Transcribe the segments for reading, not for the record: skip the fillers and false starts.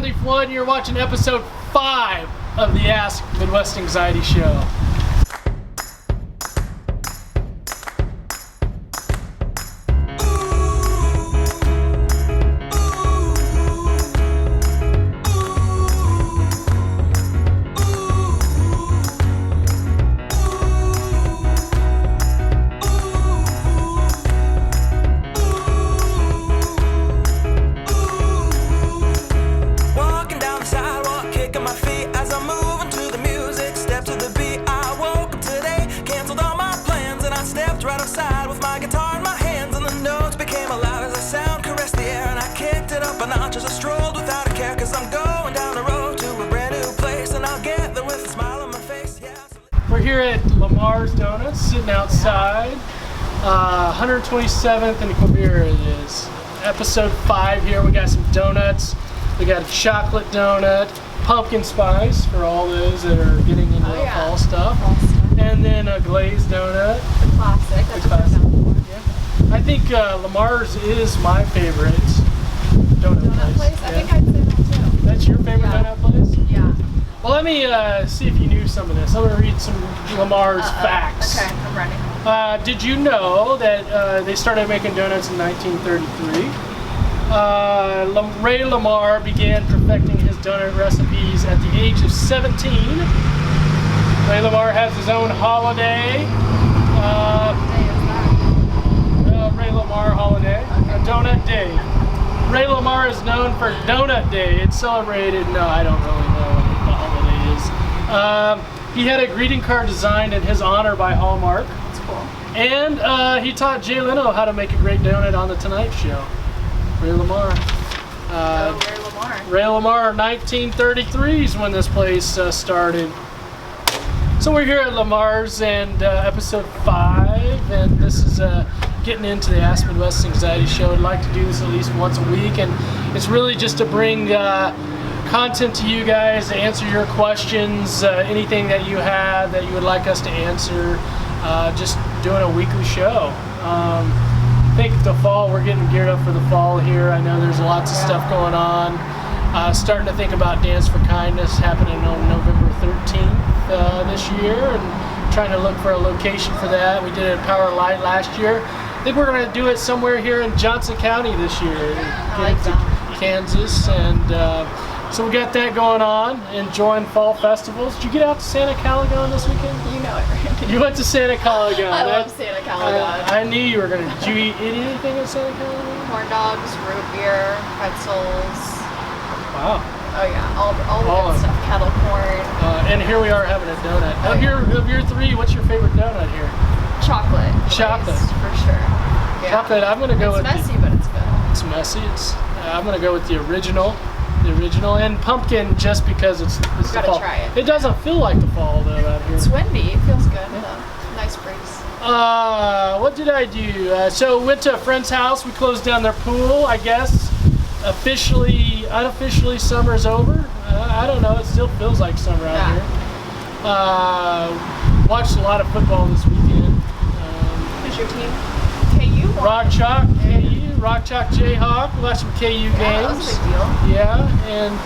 Leaf One. You're watching episode 5 of the Ask Midwest Anxiety Show. We're here at Lamar's Donuts, sitting outside, 127th and Quivira it is. Episode 5 here, we got some donuts. We got a chocolate donut, pumpkin spice for all those that are getting into the fall stuff. And then a glazed donut. The classic, that's what we're known for. Yeah. I think Lamar's is my favorite donut place. I think I'd say that too. That's your favorite donut place? Yeah. Well, let me see if you knew some of this. I'm going to read some Lamar's facts. Okay, I'm ready. Did you know that they started making donuts in 1933? Ray Lamar began perfecting his donut recipes at the age of 17. Ray Lamar has his own holiday. Ray Lamar holiday. A donut day. Ray Lamar is known for Donut Day. It's celebrated, no, I don't really know what the holiday is. He had a greeting card designed in his honor by Hallmark. That's cool. And he taught Jay Leno how to make a great donut on The Tonight Show. Ray Lamar. Ray Lamar. Ray Lamar, 1933 is when this place started. So we're here at Lamar's and episode 5, and this is getting into the Ask Midwest Anxiety Show. I'd like to do this at least once a week, and it's really just to bring content to you guys, to answer your questions, anything that you have that you would like us to answer, just doing a weekly show. I think the fall, we're getting geared up for the fall here. I know there's lots of stuff going on. Starting to think about Dance for Kindness happening on November 13th this year, and trying to look for a location for that. We did it at Power Light last year. I think we're going to do it somewhere here in Johnson County this year. I like that. Kansas, and so we got that going on, enjoying fall festivals. Did you get out to Santa Calagon this weekend? You know it, Randy. You went to Santa Calagon. I love Santa Calagon. I knew you were going to. Did you eat anything at Santa Calagon? Corn dogs, root beer, pretzels. Wow. Oh yeah, all the good stuff. Kettle corn. And here we are having a donut. Of your 3, what's your favorite donut here? Chocolate. Chocolate. For sure. Yeah. Chocolate, I'm going to go with It's messy, but it's good. It's messy. I'm going to go with the original. And pumpkin, just because it's the fall. Try it. It doesn't feel like the fall though out here. It's windy. It feels good. Nice breeze. What did I do? So went to a friend's house. We closed down their pool. I guess unofficially, summer's over. I don't know. It still feels like summer out here. Watched a lot of football this weekend. Who's your team? KU. Rock Chalk, KU. Rock Chalk Jayhawk. Watched some KU games. That was a big deal. Yeah, and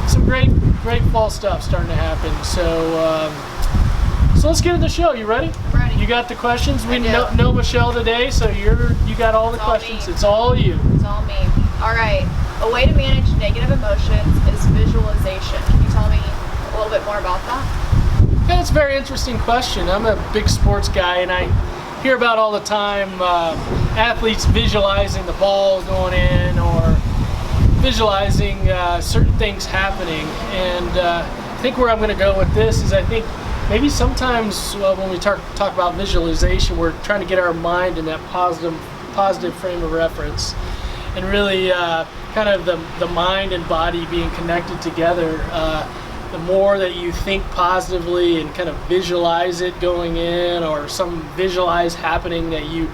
some great fall stuff starting to happen. So let's get into the show. You ready? I'm ready. You got the questions? We I do. know Michelle today, so you got all the questions. Me. It's all you. It's all me. All right. A way to manage negative emotions is visualization. Can you tell me a little bit more about that? Yeah, it's a very interesting question. I'm a big sports guy, and I hear about all the time athletes visualizing the ball going in or visualizing certain things happening. And I think where I'm going to go with this is I think maybe sometimes when we talk about visualization, we're trying to get our mind in that positive frame of reference, and really kind of the mind and body being connected together. The more that you think positively and kind of visualize it going in, or some visualize happening that you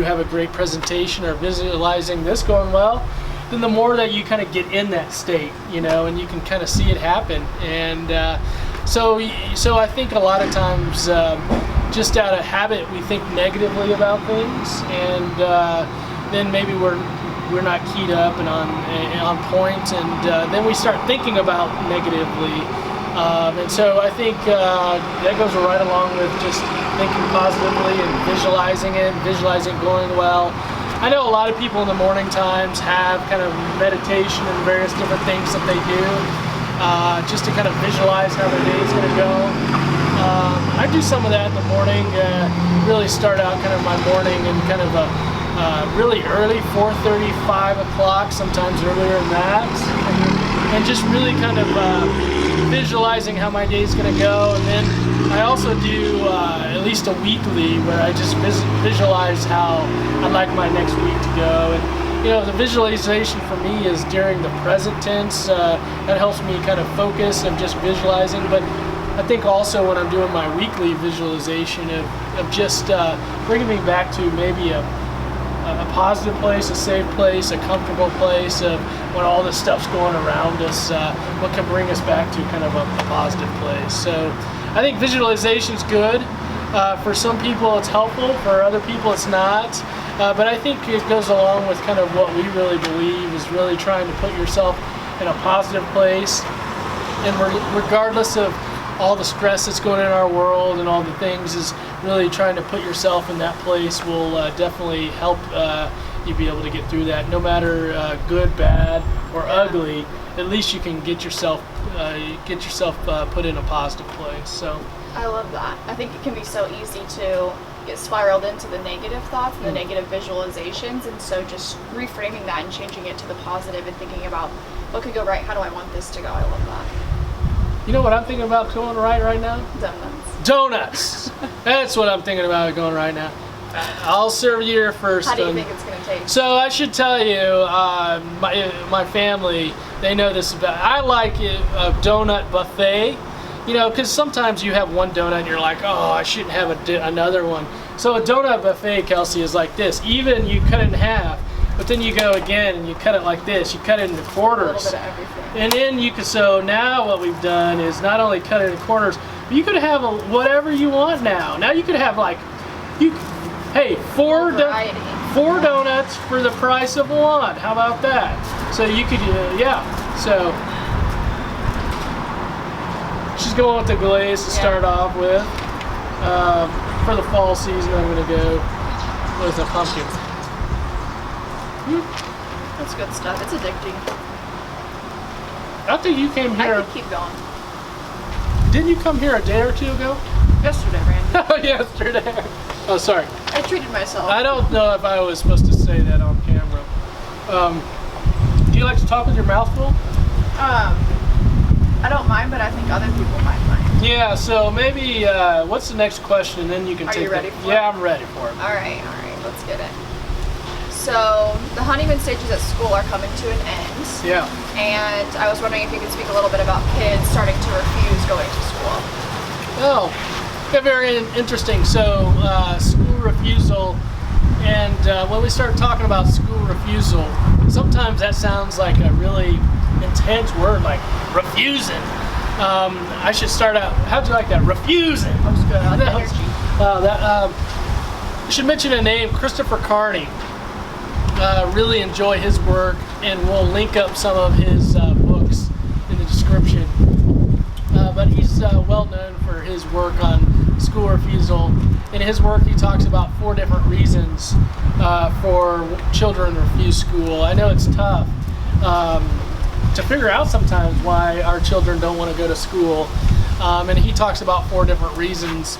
have a great presentation, or visualizing this going well, then the more that you kind of get in that state, and you can kind of see it happen. And so I think a lot of times just out of habit we think negatively about things, and then maybe we're we're not keyed up and on point, and then we start thinking about negatively. And so I think that goes right along with just thinking positively and visualizing going well. I know a lot of people in the morning times have kind of meditation and various different things that they do just to kind of visualize how their day is going to go. I do some of that in the morning, really start out kind of my morning in kind of a really early, 4:30, 5 o'clock, sometimes earlier than that, and just really kind of visualizing how my day is going to go. And then I also do at least a weekly where I just visualize how I'd like my next week to go. And you know, the visualization for me is during the present tense. That helps me kind of focus and just visualizing. But I think also when I'm doing my weekly visualization of just bringing me back to maybe a positive place, a safe place, a comfortable place of when all this stuff's going around us, what can bring us back to kind of a positive place. So I think visualization's good. For some people it's helpful, for other people it's not. But I think it goes along with kind of what we really believe is really trying to put yourself in a positive place. And regardless of all the stress that's going on in our world and all the things, is really trying to put yourself in that place will definitely help you be able to get through that. No matter good, bad, or ugly, at least you can get yourself put in a positive place. So I love that. I think it can be so easy to get spiraled into the negative thoughts and the negative visualizations, and so just reframing that and changing it to the positive and thinking about what could go right, how do I want this to go. I love that. you know what I'm thinking about going right now? Donuts. That's what I'm thinking about going right now. I'll serve you your first. How do you think it's going to taste? So I should tell you, my family, they know this about. I like a donut buffet, you know, because sometimes you have one donut and you're like, oh, I shouldn't have another one. So a donut buffet, Kelsey, is like this. Even you cut it in half, but then you go again and you cut it like this. You cut it into quarters. A little bit of everything. And then you can. So now what we've done is not only cut it in quarters, but you could have whatever you want now. Now you could have like, hey, four donuts for the price of one. How about that? So you could, yeah. So she's going with the glaze to start off with. For the fall season, I'm going to go with a pumpkin. That's good stuff. It's addicting. I think you came here. I could keep going. Didn't you come here a day or two ago? Yesterday, Randy. Oh, yesterday. Oh, sorry. I treated myself. I don't know if I was supposed to say that on camera. Do you like to talk with your mouth full? I don't mind, but I think other people might mind. Yeah, so maybe, what's the next question, and then you can Are take you ready for it? Yeah, I'm ready for it. All right, let's get it. So, the honeymoon stages at school are coming to an end. Yeah. And I was wondering if you could speak a little bit about kids starting to refuse going to school. Oh, yeah, very interesting. So, school refusal, and when we start talking about school refusal, sometimes that sounds like a really intense word, like refusing. I should start out, how'd you like that? Refusing. That was good. I like the energy. I should mention a name, Christopher Carney. Really enjoy his work, and we'll link up some of his books in the description. But he's well known for his work on school refusal. In his work, he talks about 4 different reasons for children to refuse school. I know it's tough to figure out sometimes why our children don't want to go to school. And he talks about 4 different reasons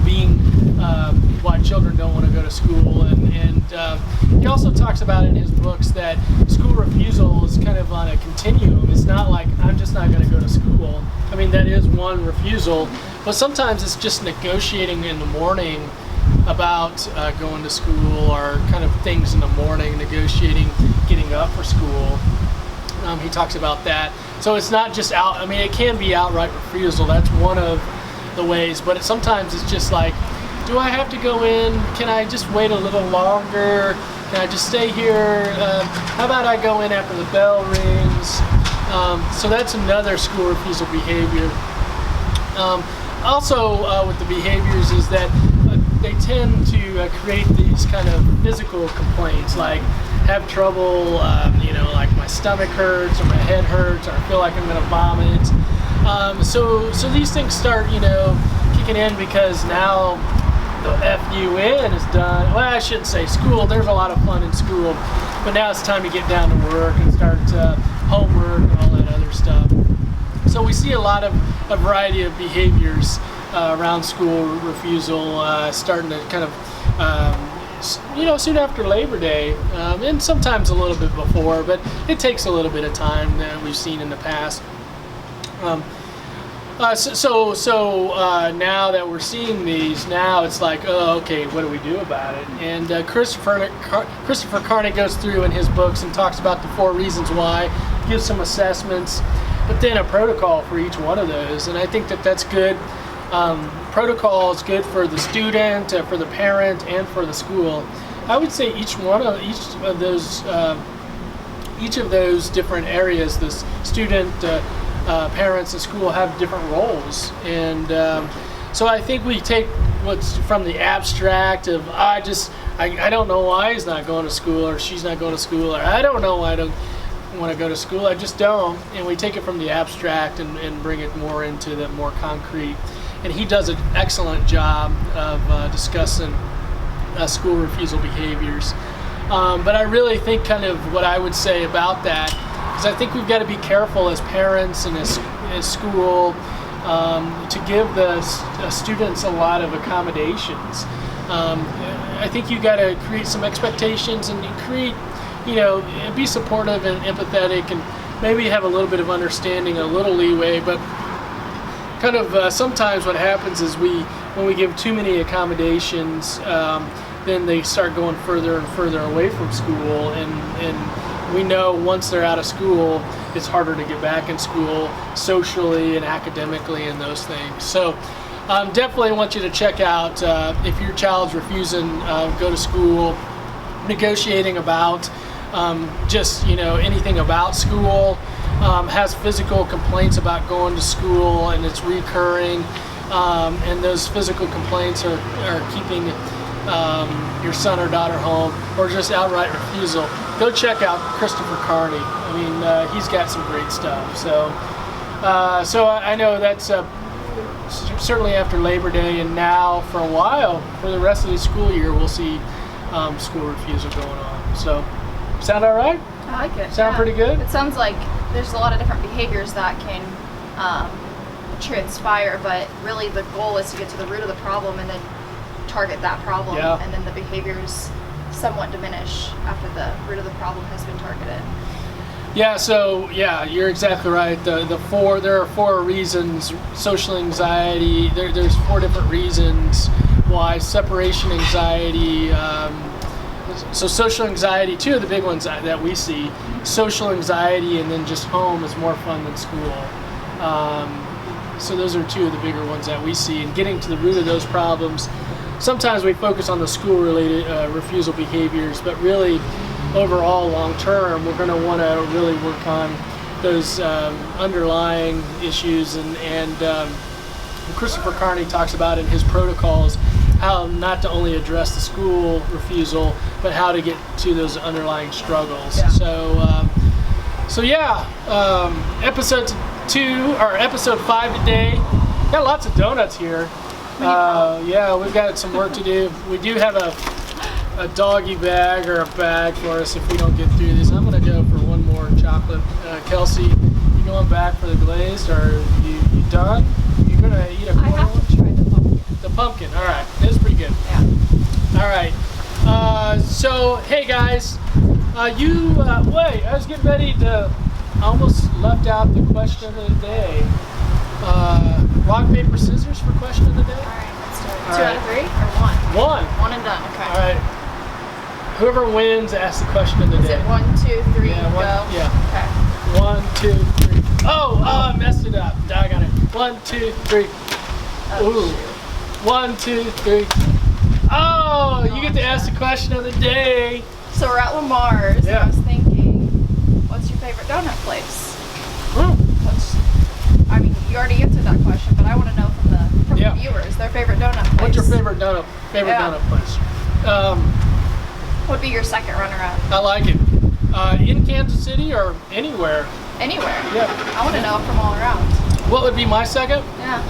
being why children don't want to go to school. And he also talks about in his books that school refusal is kind of on a continuum. It's not like, I'm just not going to go to school. I mean, that is one refusal, but sometimes it's just negotiating in the morning about going to school, or kind of things in the morning, negotiating getting up for school. He talks about that. So it's not just out, I mean, it can be outright refusal. That's one of the ways, but sometimes it's just like, do I have to go in? Can I just wait a little longer? Can I just stay here? How about I go in after the bell rings? So that's another school refusal behavior. Also with the behaviors is that they tend to create these kind of physical complaints like, have trouble, like my stomach hurts or my head hurts or I feel like I'm going to vomit. So these things start, kicking in because now the FUN is done. Well, I shouldn't say school. There's a lot of fun in school, but now it's time to get down to work and start homework and all that other stuff. So we see a variety of behaviors around school refusal starting to kind of, soon after Labor Day, and sometimes a little bit before, but it takes a little bit of time that we've seen in the past. So now that we're seeing these, now it's like, oh, okay, what do we do about it? And Christopher Carney goes through in his books and talks about the 4 reasons why, gives some assessments, but then a protocol for each one of those. And I think that that's good. Protocol is good for the student, for the parent, and for the school. I would say each of those different areas, the student, parents, and school have different roles. And so I think we take what's from the abstract of I don't know why he's not going to school or she's not going to school, or I don't know why I don't want to go to school, I just don't, and we take it from the abstract and bring it more into the more concrete. And he does an excellent job of discussing school refusal behaviors. But I really think kind of what I would say about that is I think we've got to be careful as parents and as school to give the students a lot of accommodations. I think you got to create some expectations and create, be supportive and empathetic and maybe have a little bit of understanding, a little leeway, but kind of sometimes what happens is when we give too many accommodations, then they start going further and further away from school, and we know once they're out of school, it's harder to get back in school socially and academically and those things. So definitely want you to check out if your child's refusing go to school, negotiating about anything about school, has physical complaints about going to school and it's recurring, and those physical complaints are keeping your son or daughter home, or just outright refusal, go check out Christopher Carney. I mean, he's got some great stuff. So I know that's certainly after Labor Day, and now for a while, for the rest of the school year, we'll see school refusal going on. So, sound all right? I like it. Sound pretty good? It sounds like there's a lot of different behaviors that can transpire, but really the goal is to get to the root of the problem and then target that problem, and then the behaviors somewhat diminish after the root of the problem has been targeted. You're exactly right. There are 4 reasons. Social anxiety, there's 4 different reasons why. Separation anxiety, so social anxiety, 2 of the big ones that we see, social anxiety, and then just home is more fun than school. So those are 2 of the bigger ones that we see, and getting to the root of those problems. Sometimes we focus on the school-related refusal behaviors, but really, overall, long-term, we're going to want to really work on those underlying issues. And Christopher Carney talks about in his protocols how not to only address the school refusal, but how to get to those underlying struggles. Yeah. Episode 2 or episode 5 today. Got lots of donuts here. We've got some work to do. We do have a doggy bag or a bag for us if we don't get through this. I'm going to go for one more chocolate. Kelsey, you going back for the glazed, or you done? You're going to eat a corner? I have to try the pumpkin. The pumpkin, all right. This is pretty good. Yeah. All right. So, hey guys, wait, I was getting ready to, almost left out the question of the day. Rock, paper, scissors for question of the day? All right, let's do it. All 2 right. out of 3 or 1? 1. 1 and done, okay. All right. Whoever wins asks the question of the Is day. it 1, 2, 3, Yeah, go? yeah. Okay. 1, 2, 3. Oh, I messed it up. I got it. 1, 2, 3. Ooh. 1, 2, 3. Oh, you get to ask the question of the day. So we're at Lamar's. Yeah. I was thinking, what's your favorite donut place? You already answered that question, but I want to know from the viewers their favorite donut place. What's your favorite donut place? would be your second runner-up? I like it. In Kansas City or anywhere? Anywhere. Yeah. I want to know from all around. What would be my second? Yeah.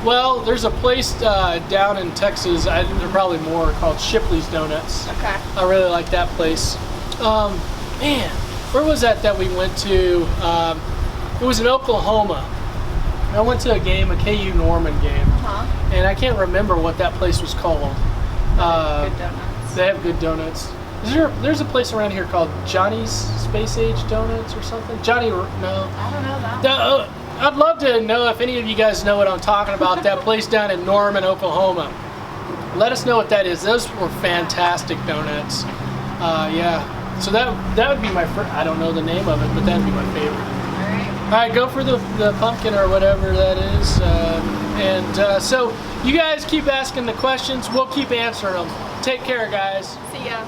Well, there's a place down in Texas, there are probably more, called Shipley's Donuts. Okay. I really like that place. Man, where was that we went to? It was in Oklahoma. I went to a game, a KU Norman game, and I can't remember what that place was called. Good donuts. They have good donuts. There's a place around here called Johnny's Space Age Donuts or something? I don't know that. I'd love to know if any of you guys know what I'm talking about, that place down in Norman, Oklahoma. Let us know what that is. Those were fantastic donuts. Yeah. So that would be my first. I don't know the name of it, but that would be my favorite. All right, go for the pumpkin or whatever that is. So you guys keep asking the questions. We'll keep answering them. Take care, guys. See ya.